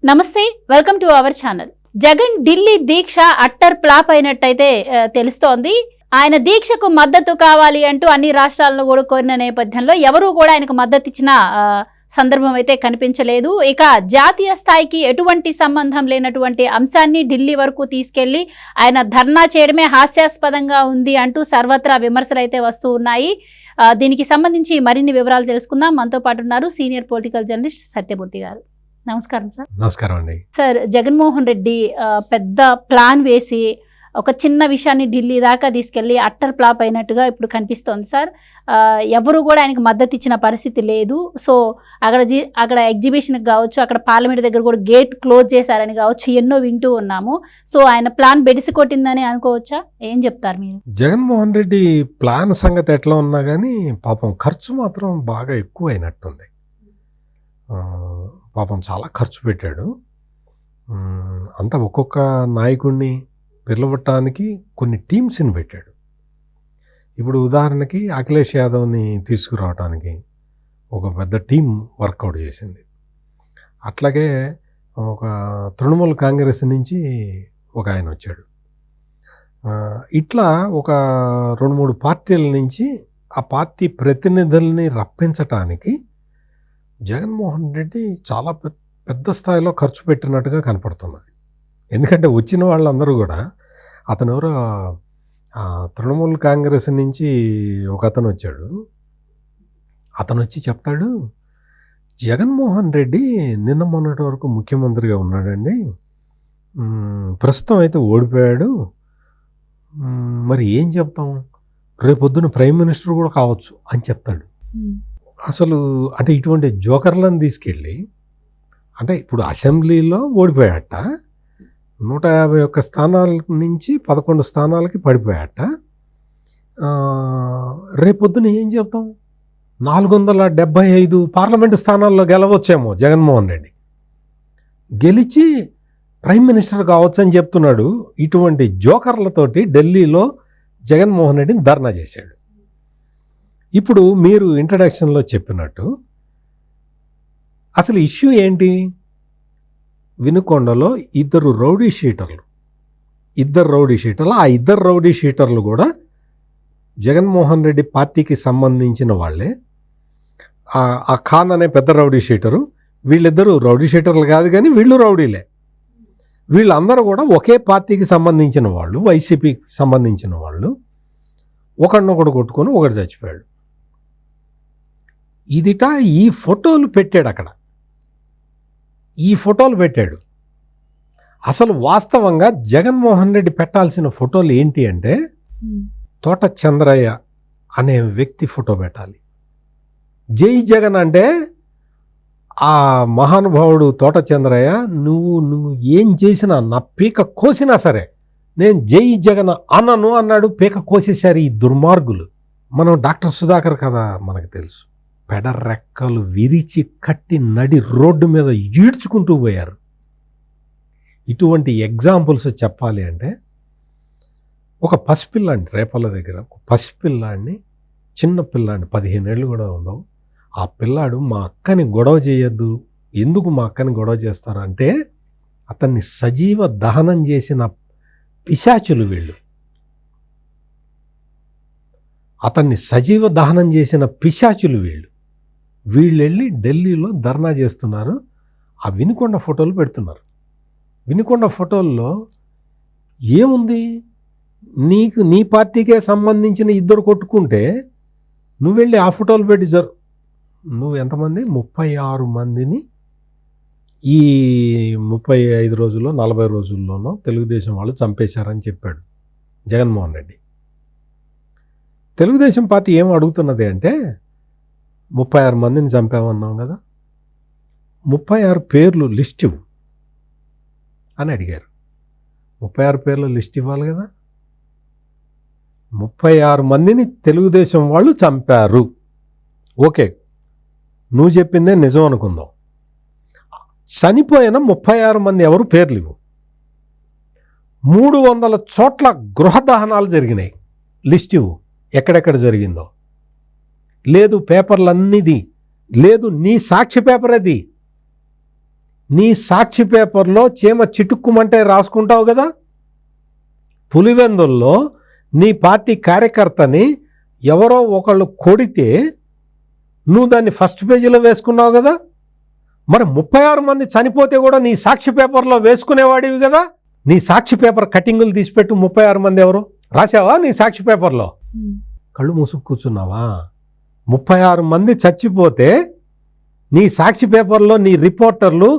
నమస్తే, welcome to our channel. Jagan Delhi దీక్ష utter flop అయినట్టయితే తెలుస్తోంది. ఆయన దీక్షకు మద్దతు కావాలి అంటూ అన్ని రాష్ట్రాలను కూడా కోరిన నేపథ్యంలో ఎవరూ కూడా ఆయనకు మద్దతు ఇచ్చిన సందర్భం అయితే కనిపించలేదు. ఇక జాతీయ స్థాయికి ఎటువంటి సంబంధం లేనటువంటి అంశాన్ని ఢిల్లీ వరకు తీసుకెళ్లి ఆయన ధర్నా చేయడమే హాస్యాస్పదంగా ఉంది అంటూ సర్వత్రా విమర్శలు అయితే వస్తూ ఉన్నాయి. దీనికి సంబంధించి మరిన్ని వివరాలు తెలుసుకుందాం. మనతో పాటు ఉన్నారు సీనియర్ పొలిటికల్ జర్నలిస్ట్ సత్యమూర్తి గారు. నమస్కారం సార్. నమస్కారం అండి. సార్, జగన్మోహన్ రెడ్డి పెద్ద ప్లాన్ వేసి ఒక చిన్న విషయాన్ని ఢిల్లీ దాకా తీసుకెళ్లి అట్టర్ ఫ్లాప్ అయినట్టుగా ఇప్పుడు కనిపిస్తోంది సార్. ఎవరు కూడా ఆయనకు మద్దతు ఇచ్చిన పరిస్థితి లేదు. సో అక్కడ ఎగ్జిబిషన్కి కావచ్చు, అక్కడ పార్లమెంట్ దగ్గర కూడా గేట్ క్లోజ్ చేశారని కావచ్చు, ఎన్నో వింటూ ఉన్నాము. సో ఆయన ప్లాన్ బెడిసి కొట్టిందని అనుకోవచ్చా? ఏం చెప్తారు మీరు? జగన్మోహన్ రెడ్డి ప్లాన్ సంగతి ఎట్లా ఉన్నా కానీ పాపం ఖర్చు మాత్రం బాగా ఎక్కువ అయినట్టుంది. పాపం చాలా ఖర్చు పెట్టాడు. అంతా ఒక్కొక్క నాయకుడిని పిలవటానికి కొన్ని టీమ్స్ని పెట్టాడు. ఇప్పుడు ఉదాహరణకి అఖిలేష్ యాదవ్ని తీసుకురావడానికి ఒక పెద్ద టీం వర్కౌట్ చేసింది. అట్లాగే ఒక తృణమూల్ కాంగ్రెస్ నుంచి ఒక ఆయన వచ్చాడు. ఇట్లా ఒక 2-3 పార్టీల నుంచి ఆ పార్టీ ప్రతినిధుల్ని రప్పించటానికి జగన్మోహన్ రెడ్డి చాలా పెద్ద స్థాయిలో ఖర్చు పెట్టినట్టుగా కనపడుతున్నది. ఎందుకంటే వచ్చిన వాళ్ళందరూ కూడా అతను ఎవరో తృణమూల్ కాంగ్రెస్ నుంచి ఒక అతను వచ్చాడు. అతను వచ్చి చెప్తాడు, జగన్మోహన్ రెడ్డి నిన్న మొన్నటి వరకు ముఖ్యమంత్రిగా ఉన్నాడండి, ప్రస్తుతం అయితే ఓడిపోయాడు, మరి ఏం చెప్తాం, రేపొద్దున ప్రైమ్ మినిస్టర్ కూడా కావచ్చు అని చెప్తాడు. అసలు అంటే ఇటువంటి జోకర్లను తీసుకెళ్ళి, అంటే ఇప్పుడు అసెంబ్లీలో ఓడిపోయాట, 151 స్థానాల నుంచి 11 స్థానాలకి పడిపోయాట. రేపొద్దున ఏం చెప్తాం, 475 పార్లమెంటు స్థానాల్లో గెలవచ్చేమో జగన్మోహన్ రెడ్డి, గెలిచి ప్రైమ్ మినిస్టర్ కావచ్చు అని చెప్తున్నాడు. ఇటువంటి జోకర్లతోటి ఢిల్లీలో జగన్మోహన్ రెడ్డిని ధర్నా చేశాడు. ఇప్పుడు మీరు ఇంట్రడక్షన్లో చెప్పినట్టు అసలు ఇష్యూ ఏంటి? వినుకొండలో ఇద్దరు రౌడీ షీటర్లు, ఆ ఇద్దరు రౌడీ షీటర్లు కూడా జగన్మోహన్ రెడ్డి పార్టీకి సంబంధించిన వాళ్ళే. ఆ ఖాన్ అనే పెద్ద రౌడీ షీటరు, వీళ్ళిద్దరూ రౌడీ షీటర్లు కాదు కానీ వీళ్ళు రౌడీలే. వీళ్ళందరూ కూడా ఒకే పార్టీకి సంబంధించిన వాళ్ళు, వైసీపీకి సంబంధించిన వాళ్ళు. ఒకడినొకడు కొట్టుకొని ఒకడు చచ్చిపోయాడు. ఇదిట ఈ ఫోటోలు పెట్టాడు, అక్కడ ఈ ఫోటోలు పెట్టాడు. అసలు వాస్తవంగా జగన్మోహన్ రెడ్డి పెట్టాల్సిన ఫోటోలు ఏంటి అంటే, తోట చంద్రయ్య అనే వ్యక్తి ఫోటో పెట్టాలి. జై జగన్ అంటే ఆ మహానుభావుడు తోట చంద్రయ్య, నువ్వు ఏం చేసినా, నా పీక కోసినా సరే నేను జై జగన్ అనను అన్నాడు. పీక కోసేశారు ఈ దుర్మార్గులు. మనం డాక్టర్ సుధాకర్ కదా మనకు తెలుసు, పెడరెక్కలు విరిచి కట్టి నడి రోడ్డు మీద ఈడ్చుకుంటూ పోయారు. ఇటువంటి ఎగ్జాంపుల్స్ చెప్పాలి అంటే, ఒక పసిపిల్లాడిని రేపల్ల దగ్గర ఒక పసిపిల్లాడిని, చిన్న పిల్లాడిని, 15 ఏళ్ళు కూడా ఉండవు, ఆ పిల్లాడు మా అక్కని గొడవ చేయొద్దు, ఎందుకు మా అక్కని గొడవ చేస్తారంటే అతన్ని సజీవ దహనం చేసిన పిశాచులు వీళ్ళు. అతన్ని సజీవ దహనం చేసిన పిశాచులు వీళ్ళు. వీళ్ళెళ్ళి ఢిల్లీలో ధర్నా చేస్తున్నారు. ఆ వినుకొండ ఫోటోలు పెడుతున్నారు. వినుకొండ ఫోటోల్లో ఏముంది, నీ పార్టీకే సంబంధించిన ఇద్దరు కొట్టుకుంటే నువ్వు వెళ్ళి ఆ ఫోటోలు పెట్టి నువ్వు ఎంతమంది, 36 మందిని ఈ 35 రోజుల్లో 40 రోజుల్లోనో తెలుగుదేశం వాళ్ళు చంపేశారని చెప్పాడు జగన్మోహన్ రెడ్డి. తెలుగుదేశం పార్టీ ఏం అడుగుతున్నది అంటే, 36 మందిని చంపామన్నాం కదా, 36 పేర్లు లిస్ట్ ఇవ్వు అని అడిగారు. 36 పేర్ల లిస్ట్ ఇవ్వాలి కదా. 36 మందిని తెలుగుదేశం వాళ్ళు చంపారు, ఓకే, నువ్వు చెప్పిందే నిజం అనుకుందాం. చనిపోయిన 36 మంది ఎవరు పేర్లు ఇవ్వు. 300 చోట్ల గృహ దహనాలు జరిగినాయి, లిస్ట్ ఇవ్వు ఎక్కడెక్కడ జరిగిందో. లేదు పేపర్లన్నీది, లేదు నీ సాక్షి పేపర్ అది, నీ సాక్షి పేపర్లో చీమ చిటుక్కుమంటే రాసుకుంటావు కదా. పులివెందుల్లో నీ పార్టీ కార్యకర్తని ఎవరో ఒకళ్ళు కొడితే నువ్వు దాన్ని ఫస్ట్ పేజీలో వేసుకున్నావు కదా. మరి 36 మంది చనిపోతే కూడా నీ సాక్షి పేపర్లో వేసుకునేవాడివి కదా. నీ సాక్షి పేపర్ కటింగులు తీసిపెట్టు 36 మంది ఎవరు రాసావా నీ సాక్షి పేపర్లో? కళ్ళు మూసుకు కూర్చున్నావా? 36 మంది చచ్చిపోతే నీ సాక్షి పేపర్లో నీ రిపోర్టర్లు,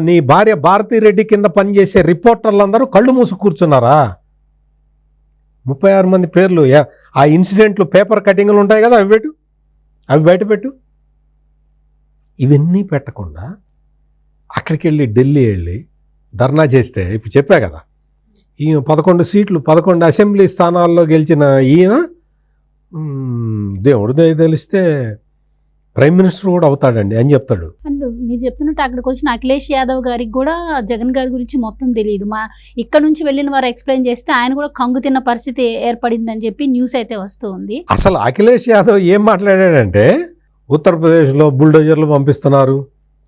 నీ భార్య భారతిరెడ్డి కింద పనిచేసే రిపోర్టర్లు అందరూ కళ్ళు మూసుకు కూర్చున్నారా? 36 మంది పేర్లు, ఆ ఇన్సిడెంట్లు పేపర్ కటింగ్లు ఉంటాయి కదా, అవి బయటపెట్టు. ఇవన్నీ పెట్టకుండా అక్కడికి వెళ్ళి ఢిల్లీ వెళ్ళి ధర్నా చేస్తే, ఇప్పుడు చెప్పా కదా, ఈ 11 సీట్లు 11 అసెంబ్లీ స్థానాల్లో గెలిచిన ఈయన దేవుడు తెలిస్తే ప్రైమ్ మినిస్టర్ కూడా అవుతాడండి అని చెప్తాడు. అండ్ మీరు చెప్పినట్టు అక్కడికి వచ్చిన అఖిలేష్ యాదవ్ గారికి కూడా జగన్ గారి గురించి మొత్తం తెలియదు. ఇక్కడ నుంచి వెళ్ళిన వారు ఎక్స్ప్లెయిన్ చేస్తే ఆయన కూడా కంగు తిన్న పరిస్థితి ఏర్పడిందని చెప్పి న్యూస్ అయితే వస్తూ ఉంది. అసలు అఖిలేష్ యాదవ్ ఏం మాట్లాడాడంటే, ఉత్తరప్రదేశ్లో బుల్డోజర్లు పంపిస్తున్నారు,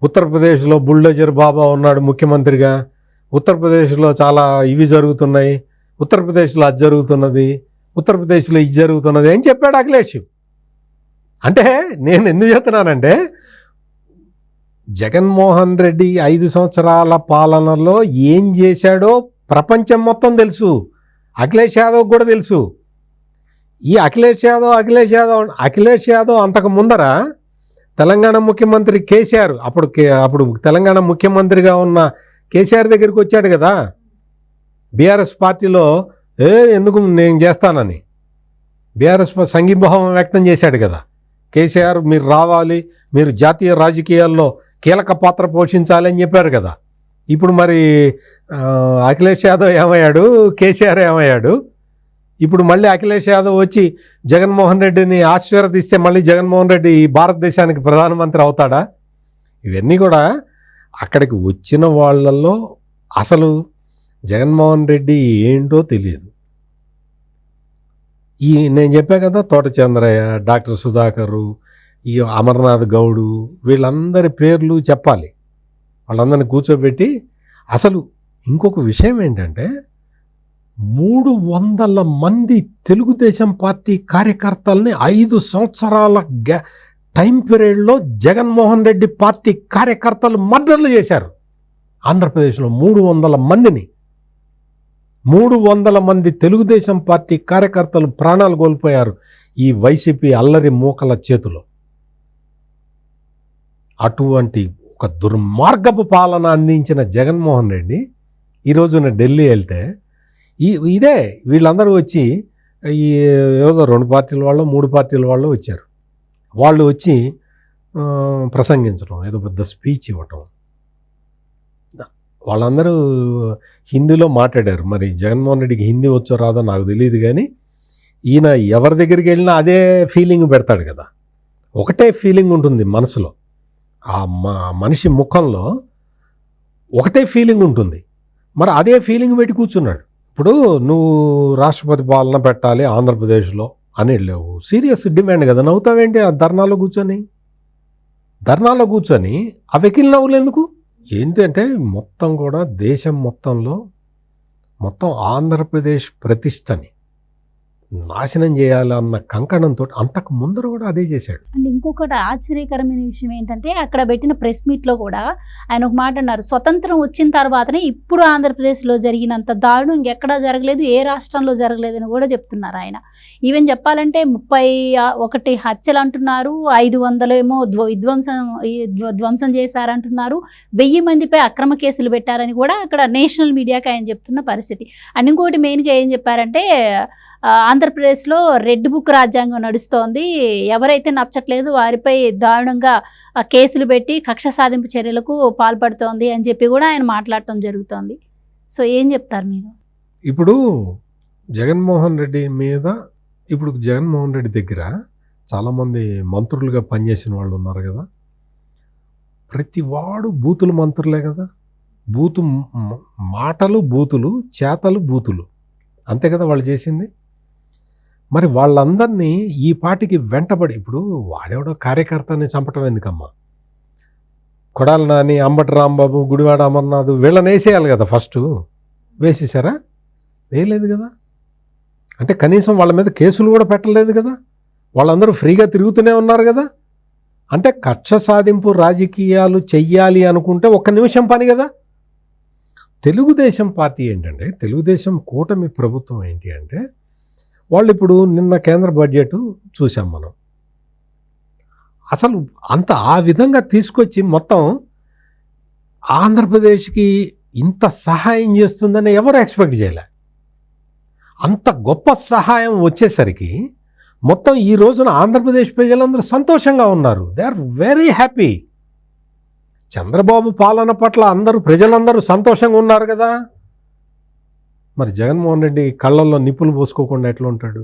ఉత్తరప్రదేశ్లో బుల్డోజర్ బాబా ఉన్నాడు ముఖ్యమంత్రిగా, ఉత్తరప్రదేశ్లో చాలా ఇవి జరుగుతున్నాయి, ఉత్తరప్రదేశ్లో అది జరుగుతున్నది, ఉత్తరప్రదేశ్లో ఇది జరుగుతున్నది అని చెప్పాడు అఖిలేష్. అంటే నేను ఎందుకు చెప్తున్నానంటే, జగన్మోహన్ రెడ్డి 5 సంవత్సరాల పాలనలో ఏం చేశాడో ప్రపంచం మొత్తం తెలుసు, అఖిలేష్ యాదవ్ కూడా తెలుసు. ఈ అఖిలేష్ యాదవ్ అంతకు ముందర తెలంగాణ ముఖ్యమంత్రి కేసీఆర్, అప్పుడు తెలంగాణ ముఖ్యమంత్రిగా ఉన్న కేసీఆర్ దగ్గరికి వచ్చాడు కదా, బీఆర్ఎస్ పార్టీలో ఎందుకు నేను చేస్తానని బీఆర్ఎస్ సంఘీభావం వ్యక్తం చేశాడు కదా. కేసీఆర్ మీరు రావాలి, మీరు జాతీయ రాజకీయాల్లో కీలక పాత్ర పోషించాలి అని చెప్పారు కదా. ఇప్పుడు మరి అఖిలేష్ యాదవ్ ఏమయ్యాడు, కేసీఆర్ ఏమయ్యాడు? ఇప్పుడు మళ్ళీ అఖిలేష్ యాదవ్ వచ్చి జగన్మోహన్ రెడ్డిని ఆశీర్వదిస్తే మళ్ళీ జగన్మోహన్ రెడ్డి భారతదేశానికి ప్రధానమంత్రి అవుతాడా? ఇవన్నీ కూడా అక్కడికి వచ్చిన వాళ్ళల్లో అసలు జగన్మోహన్ రెడ్డి ఏంటో తెలియదు. నేను చెప్పా కదా, తోట చంద్రయ్య, డాక్టర్ సుధాకరు, ఈ అమర్నాథ్ గౌడు, వీళ్ళందరి పేర్లు చెప్పాలి. వాళ్ళందరినీ కూర్చోబెట్టి అసలు ఇంకొక విషయం ఏంటంటే, 300 మంది తెలుగుదేశం పార్టీ కార్యకర్తల్ని 5 సంవత్సరాల టైం పీరియడ్లో జగన్మోహన్ రెడ్డి పార్టీ కార్యకర్తలు మర్డర్లు చేశారు. ఆంధ్రప్రదేశ్లో 300 మందిని, 300 మంది తెలుగుదేశం పార్టీ కార్యకర్తలు ప్రాణాలు కోల్పోయారు ఈ వైసీపీ అల్లరి మూకల చేతిలో. అటువంటి ఒక దుర్మార్గపు పాలన అందించిన జగన్మోహన్ రెడ్డి ఈరోజున ఢిల్లీ వెళ్తే ఇదే వీళ్ళందరూ వచ్చి ఏదో 2 పార్టీల వాళ్ళు 3 పార్టీల వాళ్ళు వచ్చారు. వాళ్ళు వచ్చి ప్రసంగించడం, ఏదో పెద్ద స్పీచ్ ఇవ్వటం, వాళ్ళందరూ హిందీలో మాట్లాడారు. మరి జగన్మోహన్ రెడ్డికి హిందీ వచ్చో రాదో నాకు తెలియదు, కానీ ఈయన ఎవరి దగ్గరికి వెళ్ళినా అదే ఫీలింగ్ పెడతాడు కదా, ఒకటే ఫీలింగ్ ఉంటుంది మనసులో, ఆ మనిషి ముఖంలో ఒకటే ఫీలింగ్ ఉంటుంది. మరి అదే ఫీలింగ్ పెట్టి కూర్చున్నాడు. ఇప్పుడు నువ్వు రాష్ట్రపతి పాలన పెట్టాలి ఆంధ్రప్రదేశ్లో అని వెళ్ళావు, సీరియస్ డిమాండ్ కదా, నవ్వుతావేంటి ఆ ధర్నాలో కూర్చొని ఆ వెకిల్ నవ్వులు ఎందుకు? ఏంటంటే మొత్తం కూడా దేశం మొత్తంలో మొత్తం ఆంధ్రప్రదేశ్ ప్రతిష్టని నాశనం చేయాలన్న కంకణంతో అంతకు ముందర కూడా అదే చేశాడు. అండ్ ఇంకొకటి ఆశ్చర్యకరమైన విషయం ఏంటంటే, అక్కడ పెట్టిన ప్రెస్ మీట్లో కూడా ఆయన ఒక మాట అన్నారు, స్వతంత్రం వచ్చిన తర్వాతనే ఇప్పుడు ఆంధ్రప్రదేశ్లో జరిగినంత దారుణం ఇంకెక్కడా జరగలేదు, ఏ రాష్ట్రంలో జరగలేదని కూడా చెప్తున్నారు ఆయన. ఈవెన్ చెప్పాలంటే 31 హత్యలు అంటున్నారు, 500 ఏమో ధ్వంసం చేశారంటున్నారు, 1000 మందిపై అక్రమ కేసులు పెట్టారని కూడా అక్కడ నేషనల్ మీడియాకి ఆయన చెప్తున్న పరిస్థితి. అండ్ ఇంకోటి మెయిన్గా ఏం చెప్పారంటే, ఆంధ్రప్రదేశ్లో రెడ్ బుక్ రాజ్యాంగం నడుస్తోంది, ఎవరైతే నచ్చట్లేదు వారిపై దారుణంగా కేసులు పెట్టి కక్ష సాధింపు చర్యలకు పాల్పడుతోంది అని చెప్పి కూడా ఆయన మాట్లాడటం జరుగుతోంది. సో ఏం చెప్తారు మీరు? ఇప్పుడు జగన్మోహన్ రెడ్డి మీద, ఇప్పుడు జగన్మోహన్ రెడ్డి దగ్గర చాలామంది మంత్రులుగా పనిచేసిన వాళ్ళు ఉన్నారు కదా, ప్రతి వాడు బూతులు మంత్రులే కదా, మాటలు బూతులు, చేతలు బూతులు, అంతే కదా వాళ్ళు చేసింది. మరి వాళ్ళందరినీ ఈ పార్టీకి వెంటబడి, ఇప్పుడు వాడెవడో కార్యకర్తని చంపటం ఎందుకమ్మా, కొడాలి నాని, అంబటి రాంబాబు, గుడివాడ అమర్నాథ్ వీళ్ళని వేసేయాలి కదా ఫస్ట్. వేసేసారా? వేయలేదు కదా. అంటే కనీసం వాళ్ళ మీద కేసులు కూడా పెట్టలేదు కదా. వాళ్ళందరూ ఫ్రీగా తిరుగుతూనే ఉన్నారు కదా. అంటే కక్ష సాధింపు రాజకీయాలు చెయ్యాలి అనుకుంటే ఒక్క నిమిషం పని కదా. తెలుగుదేశం పార్టీ ఏంటంటే, తెలుగుదేశం కూటమి ప్రభుత్వం ఏంటి అంటే, వాళ్ళు ఇప్పుడు నిన్న కేంద్ర బడ్జెట్ చూసాం మనం. అసలు అంత ఆ విధంగా తీసుకొచ్చి మొత్తం ఆంధ్రప్రదేశ్కి ఇంత సహాయం చేస్తుందని ఎవరు ఎక్స్పెక్ట్ చేయలే. అంత గొప్ప సహాయం వచ్చేసరికి మొత్తం ఈ రోజున ఆంధ్రప్రదేశ్ ప్రజలందరూ సంతోషంగా ఉన్నారు. They are very happy. Chandrababu పాలన పట్ల అందరూ ప్రజలందరూ సంతోషంగా ఉన్నారు కదా. మరి జగన్మోహన్ రెడ్డి కళ్ళల్లో నిప్పులు పోసుకోకుండా ఎట్లా ఉంటాడు?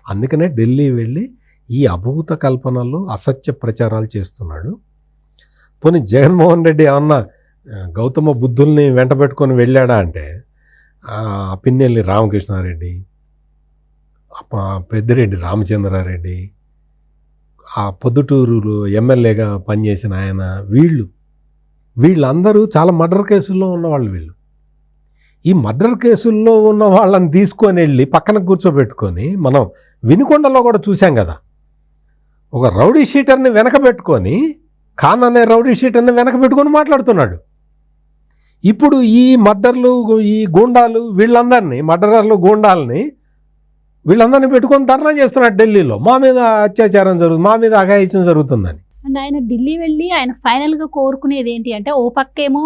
అందుకనే ఢిల్లీ వెళ్ళి ఈ అభూత కల్పనలు, అసత్య ప్రచారాలు చేస్తున్నాడు. పోనీ జగన్మోహన్ రెడ్డి ఏమన్నా గౌతమ బుద్ధుల్ని వెంటబెట్టుకొని వెళ్ళాడా అంటే, పిన్నెల్లి రామకృష్ణారెడ్డి, పెద్దిరెడ్డి రామచంద్రారెడ్డి, ఆ పొద్దుటూరు ఎమ్మెల్యేగా పనిచేసిన ఆయన, వీళ్ళందరూ చాలా మర్డర్ కేసుల్లో ఉన్నవాళ్ళు. వీళ్ళు ఈ మర్డర్ కేసుల్లో ఉన్న వాళ్ళని తీసుకొని వెళ్ళి పక్కన కూర్చోబెట్టుకొని, మనం వినుకొండలో కూడా చూసాం కదా, ఒక రౌడీ షీటర్ని వెనకబెట్టుకొని, ఖాన్ అనే రౌడీ షీటర్ని వెనకబెట్టుకొని మాట్లాడుతున్నాడు. ఇప్పుడు ఈ మర్డర్లు, ఈ గూండాలు, వీళ్ళందరినీ మర్డరర్లు, గూండాలని వీళ్ళందరినీ పెట్టుకొని ధర్నా చేస్తున్నాడు ఢిల్లీలో. మా మీద అత్యాచారం జరుగుతుంది, మా మీద అఘాయిత్యం జరుగుతుందని. అండ్ ఆయన ఢిల్లీ వెళ్ళి ఆయన ఫైనల్గా కోరుకునేది ఏంటి అంటే, ఓ పక్కేమో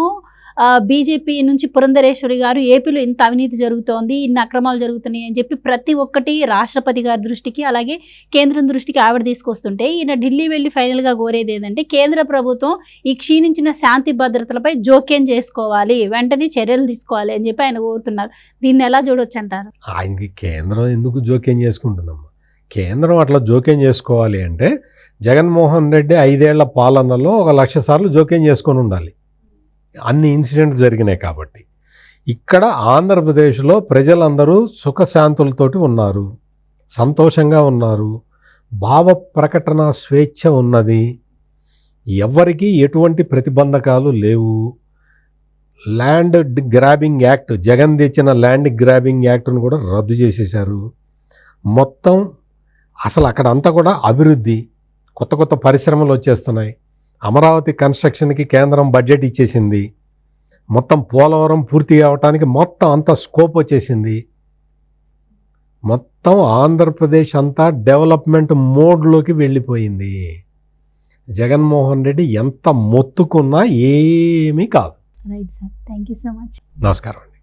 బీజేపీ నుంచి పురంధరేశ్వరి గారు ఏపీలో ఇంత అవినీతి జరుగుతోంది, ఇన్ని అక్రమాలు జరుగుతున్నాయి అని చెప్పి ప్రతి ఒక్కటి రాష్ట్రపతి గారి దృష్టికి అలాగే కేంద్రం దృష్టికి ఆవిడ తీసుకొస్తుంటే, ఈయన ఢిల్లీ వెళ్ళి ఫైనల్గా కోరేది ఏంటంటే, కేంద్ర ప్రభుత్వం ఈ క్షీణించిన శాంతి భద్రతలపై జోక్యం చేసుకోవాలి, వెంటనే చర్యలు తీసుకోవాలి అని చెప్పి ఆయన కోరుతున్నారు. దీన్ని ఎలా చూడొచ్చు అంటారు? ఆయనకి కేంద్రం ఎందుకు జోక్యం చేసుకుంటుందమ్మా? కేంద్రం అట్లా జోక్యం చేసుకోవాలి అంటే, జగన్మోహన్ రెడ్డి 5 ఏళ్ల పాలనలో 1,00,000 సార్లు జోక్యం చేసుకొని ఉండాలి. అన్ని ఇన్సిడెంట్స్ జరిగినాయి కాబట్టి. ఇక్కడ ఆంధ్రప్రదేశ్లో ప్రజలందరూ సుఖశాంతులతోటి ఉన్నారు, సంతోషంగా ఉన్నారు, భావ ప్రకటన స్వేచ్ఛ ఉన్నది, ఎవరికి ఎటువంటి ప్రతిబంధకాలు లేవు. ల్యాండ్ గ్రాబింగ్ యాక్ట్, జగన్ తెచ్చిన ల్యాండ్ గ్రాబింగ్ యాక్ట్ను కూడా రద్దు చేసేశారు. మొత్తం అసలు అక్కడ అంతా కూడా అభివృద్ధి, కొత్త కొత్త పరిశ్రమలు వచ్చేస్తున్నాయి. అమరావతి కన్స్ట్రక్షన్కి కేంద్రం బడ్జెట్ ఇచ్చేసింది. మొత్తం పోలవరం పూర్తి కావటానికి మొత్తం అంతా స్కోప్ వచ్చేసింది. మొత్తం ఆంధ్రప్రదేశ్ అంతా డెవలప్మెంట్ మోడ్లోకి వెళ్ళిపోయింది. జగన్మోహన్ రెడ్డి ఎంత మొత్తుకున్నా ఏమీ కాదు. Right sir, thank you so much. నమస్కారం.